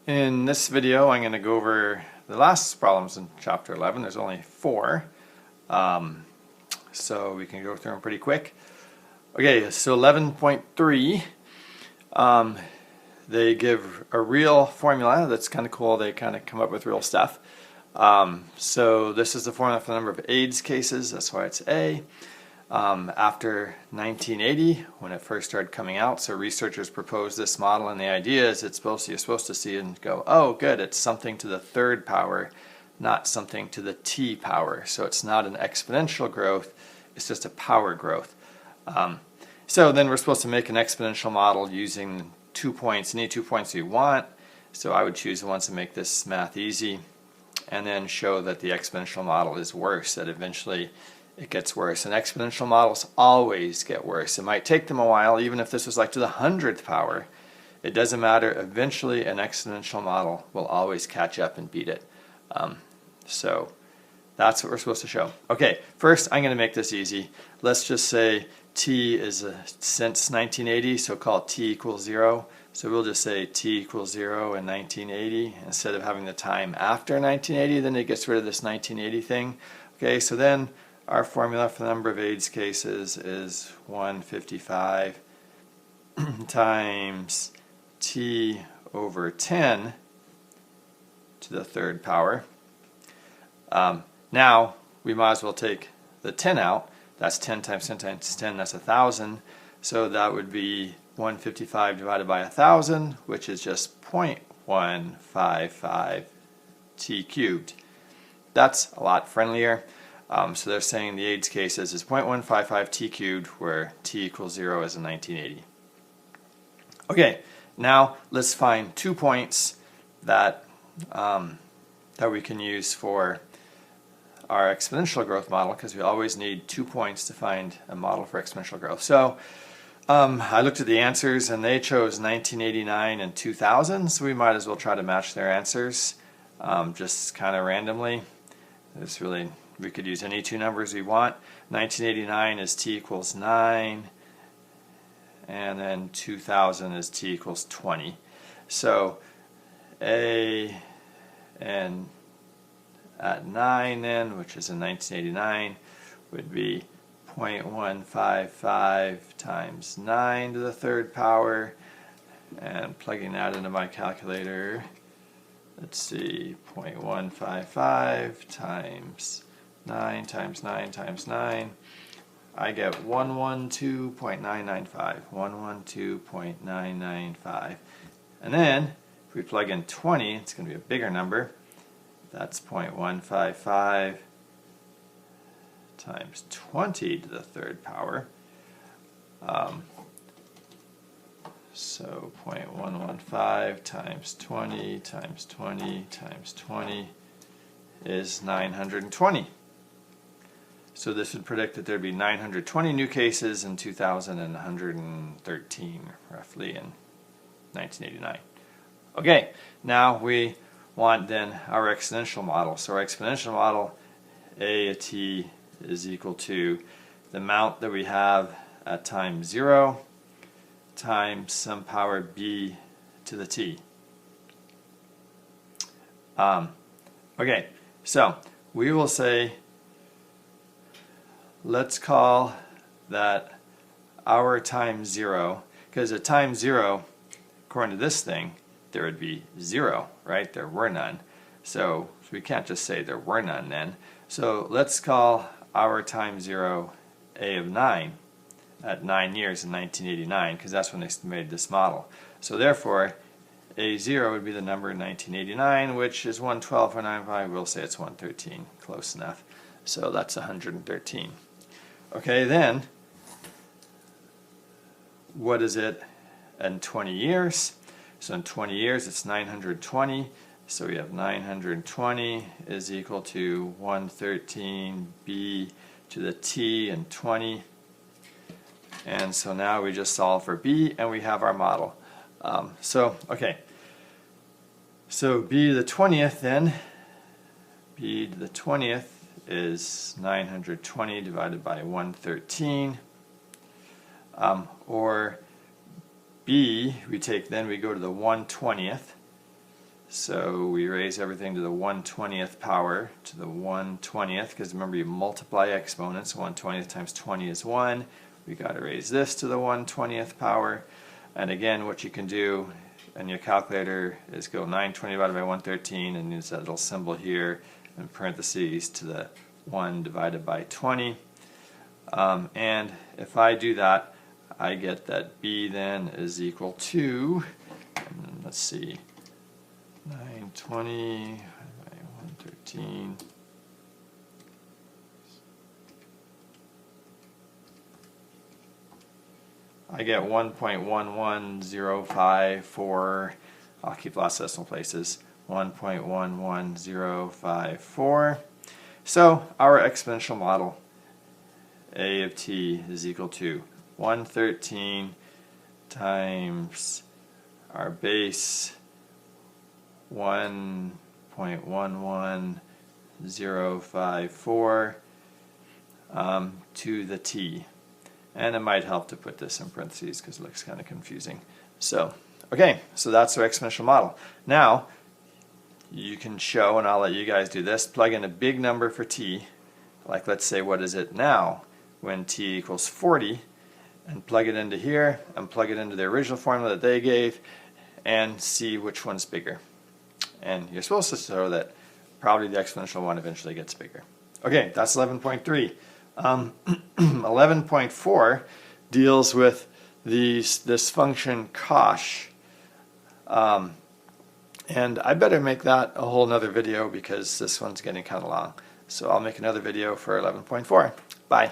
In this video, I'm going to go over the last problems in chapter 11. There's only 4, so we can go through them pretty quick. Okay, so 11.3, they give a real formula. That's kind of cool. They kind of come up with real stuff. So this is the formula for the number of AIDS cases. That's why it's A. After 1980, when it first started coming out, so researchers proposed this model, and the idea is you're supposed to see it and go, oh good, it's something to the third power, not something to the t power. So it's not an exponential growth, it's just a power growth. So then we're supposed to make an exponential model using 2 points, any 2 points we want. So I would choose the ones that make this math easy, and then show that the exponential model is worse, that eventually it gets worse. And exponential models always get worse. It might take them a while, even if this was like to the 100th power. It doesn't matter. Eventually an exponential model will always catch up and beat it. So that's what we're supposed to show. Okay, first I'm going to make this easy. Let's just say t is since 1980, so call it t equals 0. So we'll just say t equals 0 in 1980 instead of having the time after 1980. Then it gets rid of this 1980 thing. Okay, so then our formula for the number of AIDS cases is 155 times t over 10 to the third power. Now we might as well take the 10 out. That's 10 times 10 times 10, that's 1,000. So that would be 155 divided by 1,000, which is just 0.155 t cubed. That's a lot friendlier. So they're saying the AIDS cases is 0.155 t cubed, where t equals 0 is in 1980. Okay, now let's find 2 points that that we can use for our exponential growth model, because we always need 2 points to find a model for exponential growth. So I looked at the answers, and they chose 1989 and 2000, so we might as well try to match their answers just kind of randomly. It's really, we could use any 2 numbers we want. 1989 is t equals 9, and then 2000 is t equals 20. So A and at 9 then, which is in 1989, would be 0.155 times 9 to the third power, and plugging that into my calculator, let's see, 0.155 times 9 times 9 times 9, I get 112.995, 112.995. And then if we plug in 20, it's going to be a bigger number. That's 0.155 times 20 to the third power. So 0.115 times 20 times 20 times 20 is 920. So this would predict that there'd be 920 new cases in 2000 and 113 roughly in 1989. Okay, now we want then our exponential model. So our exponential model, a at t is equal to the amount that we have at time 0 times some power b to the t. Okay, so we will say, let's call that our time 0, because at time 0, according to this thing, there would be 0, right? There were none. So we can't just say there were none then. So let's call our time 0 a of 9 at 9 years in 1989, because that's when they made this model. So therefore, a0 would be the number in 1989, which is 112.95. We'll say it's 113. Close enough. So that's 113. Okay, then, what is it in 20 years? So in 20 years, it's 920. So we have 920 is equal to 113b to the t and 20. And so now we just solve for b, and we have our model. Okay. So b to the 20th then, b to the 20th is 920 divided by 113. Or B, we go to the 1/20th, So we raise everything to the 1/20th power, to the 1/20th, because remember you multiply exponents, 1/20th times 20 is 1. We got to raise this to the 1/20th power. And again, what you can do in your calculator is go 920 divided by 113 and use that little symbol here in parentheses to the 1 divided by 20. And if I do that, I get that b then is equal to, and let's see, 920 by 113. I get 1.11054. I'll keep lots of decimal places. 1.11054. So our exponential model, a of t is equal to 113 times our base 1.11054 to the t. And it might help to put this in parentheses because it looks kind of confusing. So, okay, so that's our exponential model. Now, you can show, and I'll let you guys do this, plug in a big number for t, like let's say what is it now when t equals 40, and plug it into here, and plug it into the original formula that they gave, and see which one's bigger. And you're supposed to show that probably the exponential one eventually gets bigger. Okay, that's 11.3. 11.4 deals with this function Ch. And I better make that a whole nother video because this one's getting kind of long. So I'll make another video for 11.4. Bye.